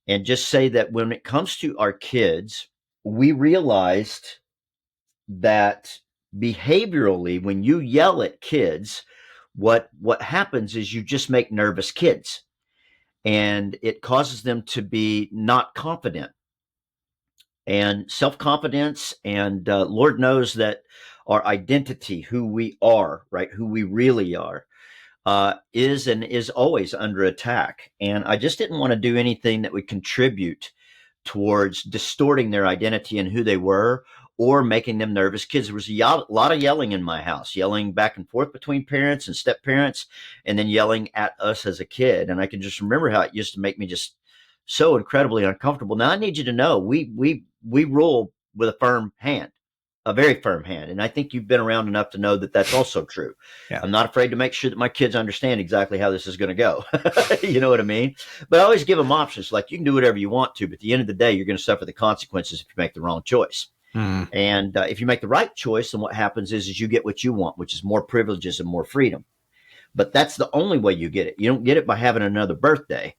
B: and just say that when it comes to our kids, we realized that behaviorally, when you yell at kids, what happens is you just make nervous kids, and it causes them to be not confident and self-confidence. And Lord knows that our identity, who we are, right, who we really are, is and is always under attack. And I just didn't want to do anything that would contribute towards distorting their identity and who they were, or making them nervous kids. There was a lot of yelling in my house, yelling back and forth between parents and step parents, and then yelling at us as a kid. And I can just remember how it used to make me just so incredibly uncomfortable. Now I need you to know, we rule with a firm hand, a very firm hand. And I think you've been around enough to know that that's also true. Yeah. I'm not afraid to make sure that my kids understand exactly how this is going to go. You know what I mean? But I always give them options. Like, you can do whatever you want to, but at the end of the day, you're going to suffer the consequences if you make the wrong choice. And if you make the right choice, then what happens is you get what you want, which is more privileges and more freedom. But that's the only way you get it. You don't get it by having another birthday.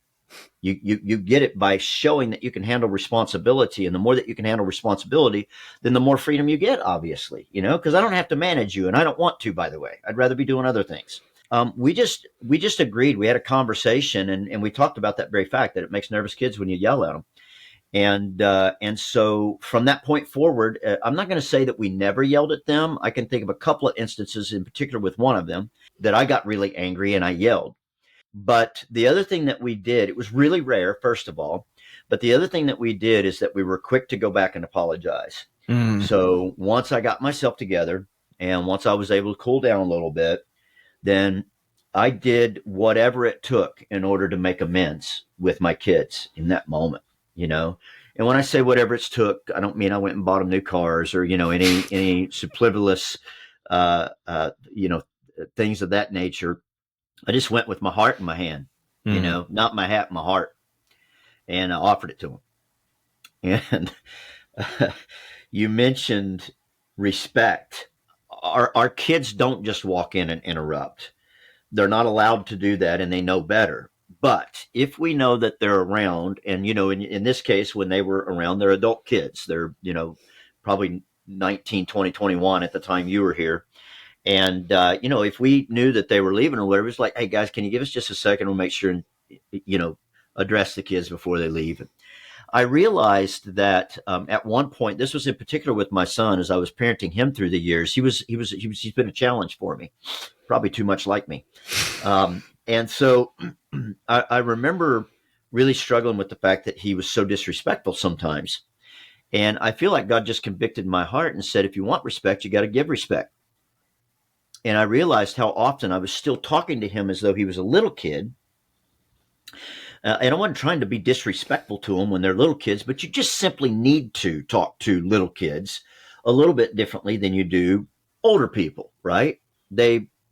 B: You get it by showing that you can handle responsibility. And the more that you can handle responsibility, then the more freedom you get, obviously, because I don't have to manage you, and I don't want to, by the way. I'd rather be doing other things. We just agreed. We had a conversation, and we talked about that very fact, that it makes nervous kids when you yell at them. And so from that point forward, I'm not going to say that we never yelled at them. I can think of a couple of instances, in particular with one of them, that I got really angry and I yelled. But the other thing that we did, it was really rare, first of all, but the other thing that we did is that we were quick to go back and apologize. So once I got myself together, and once I was able to cool down a little bit, then I did whatever it took in order to make amends with my kids in that moment. And when I say whatever it took, I don't mean I went and bought them new cars or, any superfluous, things of that nature. I just went with my heart in my hand, not my hat, my heart. And I offered it to them. And you mentioned respect. Our kids don't just walk in and interrupt. They're not allowed to do that, and they know better. But if we know that they're around, and, in this case, when they were around, they're adult kids. They're, probably 19, 20, 21 at the time you were here. And, if we knew that they were leaving or whatever, it's like, hey, guys, can you give us just a second? We'll make sure and, address the kids before they leave. I realized that at one point, this was in particular with my son, as I was parenting him through the years. He's been a challenge for me, probably too much like me. And so I remember really struggling with the fact that he was so disrespectful sometimes. And I feel like God just convicted my heart and said, if you want respect, you got to give respect. And I realized how often I was still talking to him as though he was a little kid. And I wasn't trying to be disrespectful to them when they're little kids, but you just simply need to talk to little kids a little bit differently than you do older people, right?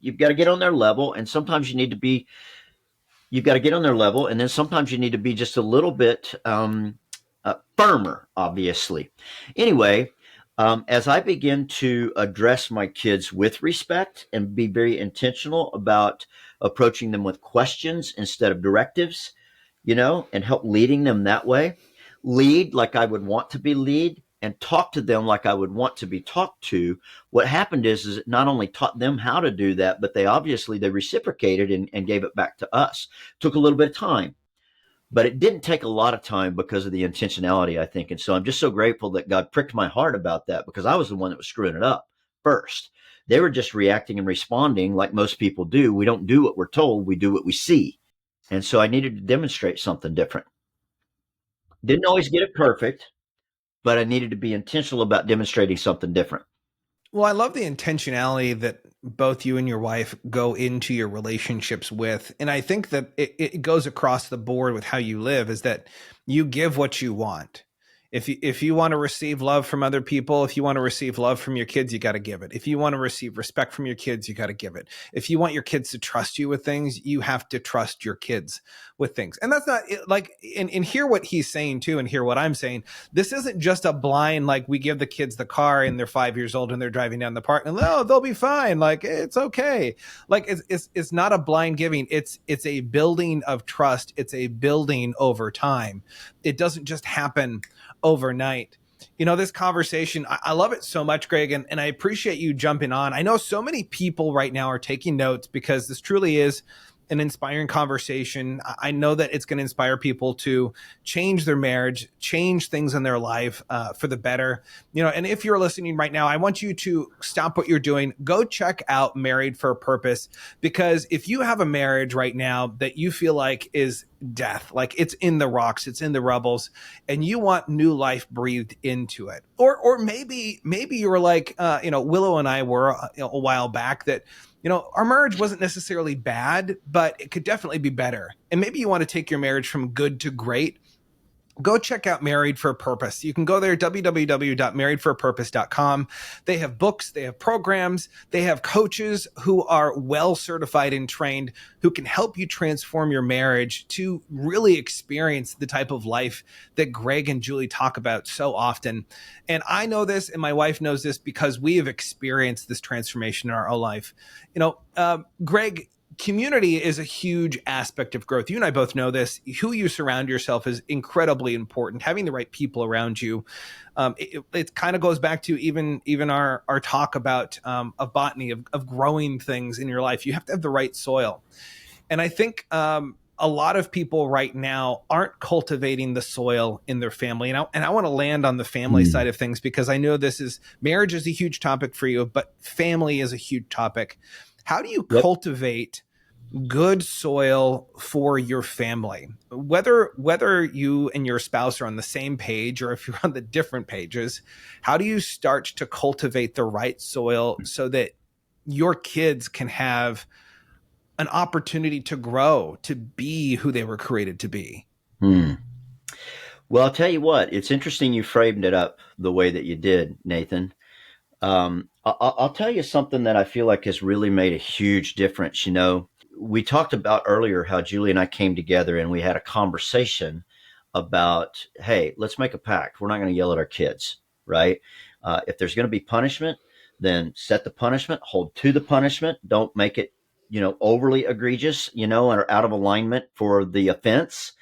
B: You've got to get on their level, and sometimes you've got to get on their level, and then sometimes you need to be just a little bit firmer, obviously. Anyway, as I begin to address my kids with respect and be very intentional about approaching them with questions instead of directives, and help leading them that way, lead like I would want to be lead, and talk to them like I would want to be talked to. What happened is it not only taught them how to do that, but they reciprocated and gave it back to us. Took a little bit of time, but it didn't take a lot of time because of the intentionality, I think. And so I'm just so grateful that God pricked my heart about that, because I was the one that was screwing it up first. They were just reacting and responding like most people do. We don't do what we're told, we do what we see. And so I needed to demonstrate something different. Didn't always get it perfect, but I needed to be intentional about demonstrating something different.
A: Well, I love the intentionality that both you and your wife go into your relationships with. And I think that it goes across the board with how you live, is that you give what you want. If you want to receive love from other people, if you want to receive love from your kids, you got to give it. If you want to receive respect from your kids, you got to give it. If you want your kids to trust you with things, you have to trust your kids with things. And that's not like, and hear what he's saying too, and hear what I'm saying. This isn't just a blind, like we give the kids the car and they're 5 years old and they're driving down the park and they'll be fine. Like, it's okay. Like it's not a blind giving. It's a building of trust. It's a building over time. It doesn't just happen overnight. This conversation, I love it so much, Greg, and I appreciate you jumping on. I know so many people right now are taking notes, because this truly is an inspiring conversation. I know that it's going to inspire people to change their marriage, change things in their life for the better. And if you're listening right now, I want you to stop what you're doing. Go check out Married for a Purpose, because if you have a marriage right now that you feel like is death, like it's in the rocks, it's in the rubbles, and you want new life breathed into it, or maybe you were like Willow and I were a while back, that our marriage wasn't necessarily bad, but it could definitely be better. And maybe you want to take your marriage from good to great. Go check out Married for a Purpose. You can go there, www.marriedforapurpose.com. They have books, they have programs, they have coaches who are well certified and trained, who can help you transform your marriage to really experience the type of life that Greg and Julie talk about so often. And I know this, and my wife knows this, because we have experienced this transformation in our own life. Greg, community is a huge aspect of growth. You and I both know this. Who you surround yourself is incredibly important. Having the right people around you. It kind of goes back to even our talk about of botany, of growing things in your life. You have to have the right soil. And I think a lot of people right now aren't cultivating the soil in their family. And I want to land on the family side of things, because I know marriage is a huge topic for you, but family is a huge topic. How do you cultivate good soil for your family, whether you and your spouse are on the same page or if you're on the different pages? How do you start to cultivate the right soil so that your kids can have an opportunity to grow, to be who they were created to be?
B: Well, I'll tell you what, it's interesting you framed it up the way that you did, Nathan. I'll tell you something that I feel like has really made a huge difference. We talked about earlier how Julie and I came together and we had a conversation about, hey, let's make a pact. We're not going to yell at our kids, right? If there's going to be punishment, then set the punishment, hold to the punishment. Don't make it, overly egregious, or out of alignment for the offense,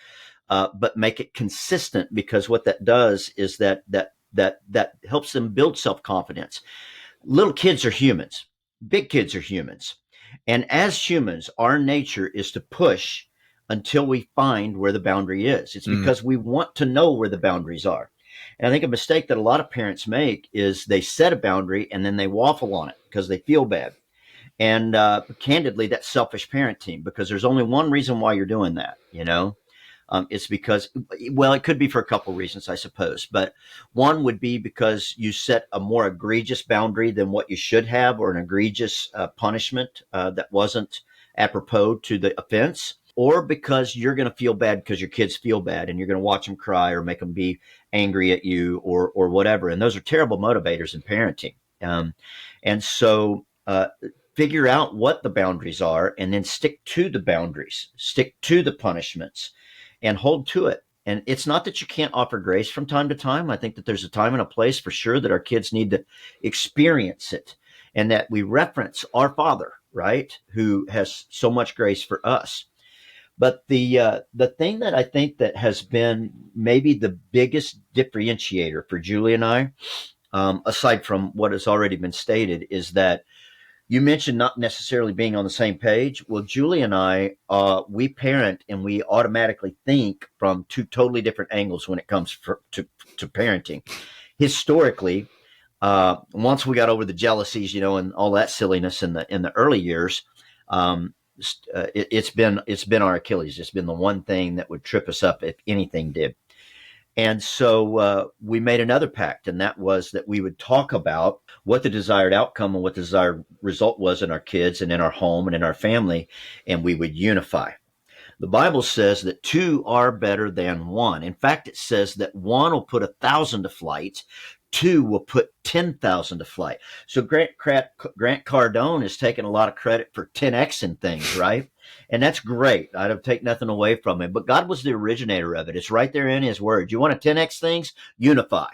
B: but make it consistent, because what that does is that helps them build self-confidence. Little kids are humans. Big kids are humans. And as humans, our nature is to push until we find where the boundary is. It's because we want to know where the boundaries are. And I think a mistake that a lot of parents make is they set a boundary and then they waffle on it because they feel bad. And candidly, that's selfish parenting, because there's only one reason why you're doing that, it's because, well, it could be for a couple of reasons, I suppose. But one would be because you set a more egregious boundary than what you should have, or an egregious punishment that wasn't apropos to the offense, or because you're going to feel bad because your kids feel bad and you're going to watch them cry or make them be angry at you or whatever. And those are terrible motivators in parenting. And so figure out what the boundaries are and then stick to the boundaries, stick to the punishments, and hold to it. And it's not that you can't offer grace from time to time. I think that there's a time and a place for sure that our kids need to experience it, and that we reference our Father, right, who has so much grace for us. But the thing that I think that has been maybe the biggest differentiator for Julie and I, aside from what has already been stated, is that you mentioned not necessarily being on the same page. Well, Julie and I, we parent and we automatically think from two totally different angles when it comes to parenting. Historically, once we got over the jealousies, and all that silliness in the early years, it's been our Achilles. It's been the one thing that would trip us up if anything did. And so we made another pact, and that was that we would talk about what the desired outcome and what the desired result was in our kids and in our home and in our family, and we would unify. The Bible says that two are better than one. In fact, it says that one will put 1,000 to flight, two will put 10,000 to flight. So Grant Cardone has taken a lot of credit for 10Xing things, right? And that's great. I don't take nothing away from him. But God was the originator of it. It's right there in his word. You want to 10X things? Unify.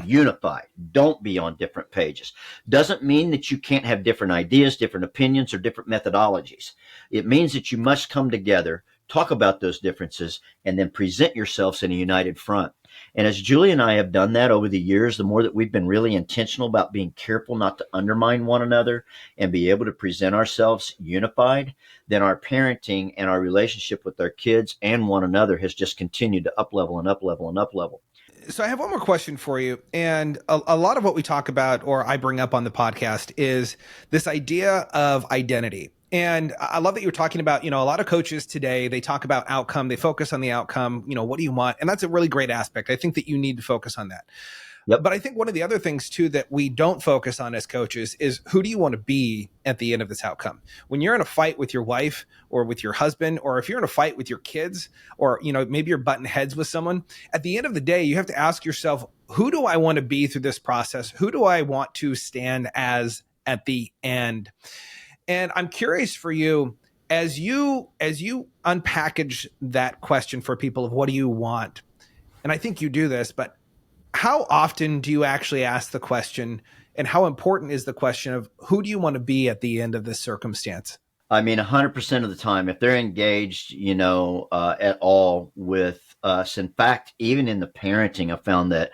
B: Unify. Don't be on different pages. Doesn't mean that you can't have different ideas, different opinions, or different methodologies. It means that you must come together, talk about those differences, and then present yourselves in a united front. And as Julie and I have done that over the years, the more that we've been really intentional about being careful not to undermine one another and be able to present ourselves unified, then our parenting and our relationship with our kids and one another has just continued to up level and up level and up level.
A: So I have one more question for you. And a lot of what we talk about, or I bring up on the podcast, is this idea of identity. And I love that you're talking about, a lot of coaches today, they talk about outcome, they focus on the outcome, what do you want? And that's a really great aspect. I think that you need to focus on that.
B: Yep.
A: But I think one of the other things too that we don't focus on as coaches is, who do you want to be at the end of this outcome? When you're in a fight with your wife or with your husband, or if you're in a fight with your kids, or maybe you're butting heads with someone, at the end of the day, you have to ask yourself, who do I want to be through this process? Who do I want to stand as at the end? And I'm curious for you, as you unpackage that question for people of what do you want? And I think you do this, but how often do you actually ask the question, and how important is the question of who do you want to be at the end of this circumstance?
B: I mean, 100% of the time, if they're engaged, at all with us, in fact, even in the parenting, I've found that,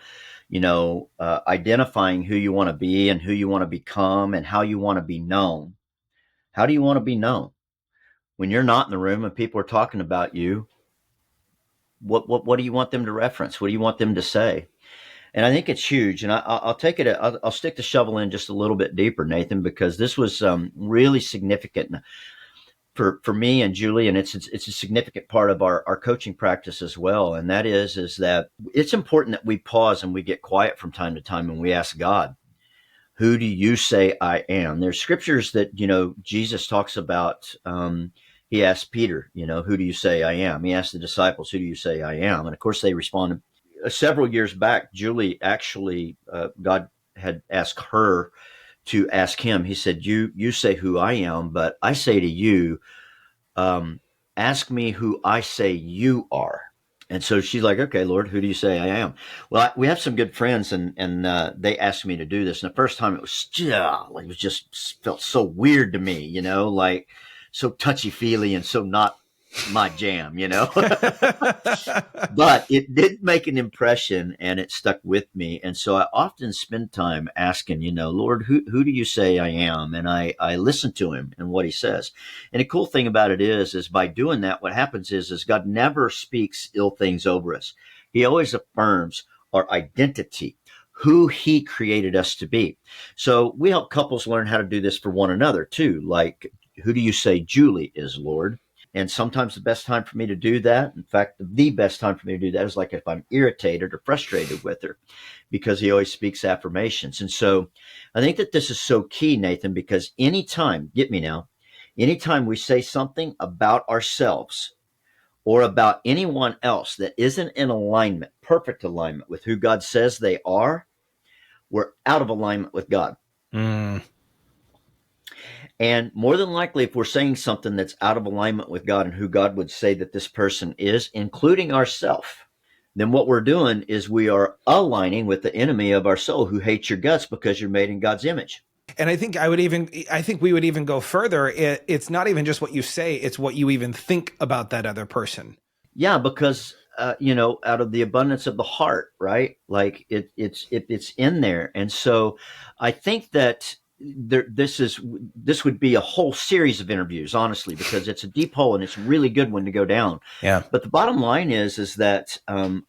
B: identifying who you want to be and who you want to become and how you want to be known. How do you want to be known? When you're not in the room and people are talking about you, what do you want them to reference? What do you want them to say? And I think it's huge. And I'll take it. I'll stick the shovel in just a little bit deeper, Nathan, because this was really significant for me and Julie, and it's a significant part of our coaching practice as well. And that is that it's important that we pause and we get quiet from time to time and we ask God, who do you say I am? There's scriptures that, Jesus talks about. He asked Peter, who do you say I am? He asked the disciples, who do you say I am? And of course they responded. Several years back, Julie actually, God had asked her to ask him. He said, you say who I am, but I say to you, ask me who I say you are. And so she's like, okay, Lord, who do you say I am? Well, we have some good friends, and they asked me to do this. And the first time it was just felt so weird to me, like so touchy feely and so not my jam, but it did make an impression and it stuck with me. And so I often spend time asking, Lord, who do you say I am? And I listen to him and what he says. And the cool thing about it is by doing that, what happens is God never speaks ill things over us. He always affirms our identity, who he created us to be. So we help couples learn how to do this for one another too. Like, who do you say Julie is, Lord? And sometimes the best time for me to do that, in fact, the best time for me to do that is like if I'm irritated or frustrated with her, because he always speaks affirmations. And so I think that this is so key, Nathan, because anytime we say something about ourselves or about anyone else that isn't in alignment, perfect alignment with who God says they are, we're out of alignment with God.
A: Mm.
B: And more than likely, if we're saying something that's out of alignment with God and who God would say that this person is, including ourselves, then what we're doing is we are aligning with the enemy of our soul who hates your guts because you're made in God's image.
A: And I think we would even go further. It's not even just what you say, it's what you even think about that other person.
B: Yeah, because, out of the abundance of the heart, right? Like it's in there. And so I think that this would be a whole series of interviews, honestly, because it's a deep hole and it's a really good one to go down.
A: Yeah.
B: But the bottom line is that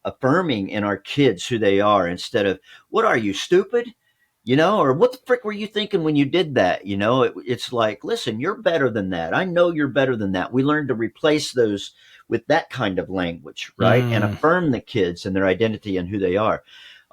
B: affirming in our kids who they are instead of, what are you, stupid? Or what the frick were you thinking when you did that? It's like, listen, you're better than that. I know you're better than that. We learn to replace those with that kind of language, right? And affirm the kids and their identity and who they are.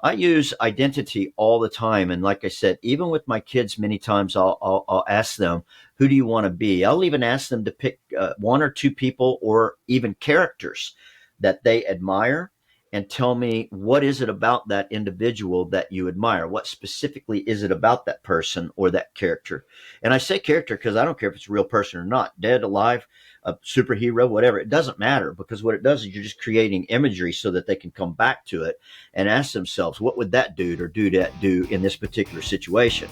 B: I use identity all the time. And like I said, even with my kids, many times I'll ask them, who do you want to be? I'll even ask them to pick one or two people or even characters that they admire and tell me, what is it about that individual that you admire? What specifically is it about that person or that character? And I say character because I don't care if it's a real person or not, dead, alive, a superhero, whatever. It doesn't matter, because what it does is you're just creating imagery so that they can come back to it and ask themselves, what would that dude or dudette do in this particular situation?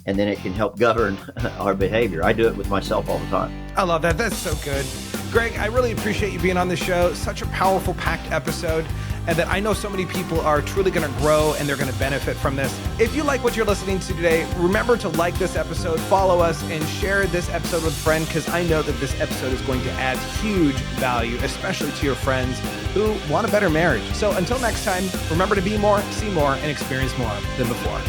B: And then it can help govern our behavior. I do it with myself all the time.
A: I love that. That's so good. Greg, I really appreciate you being on the show. Such a powerful packed episode, and that I know so many people are truly going to grow and they're going to benefit from this. If you like what you're listening to today, remember to like this episode, follow us, and share this episode with a friend, because I know that this episode is going to add huge value, especially to your friends who want a better marriage. So until next time, remember to be more, see more, and experience more than before.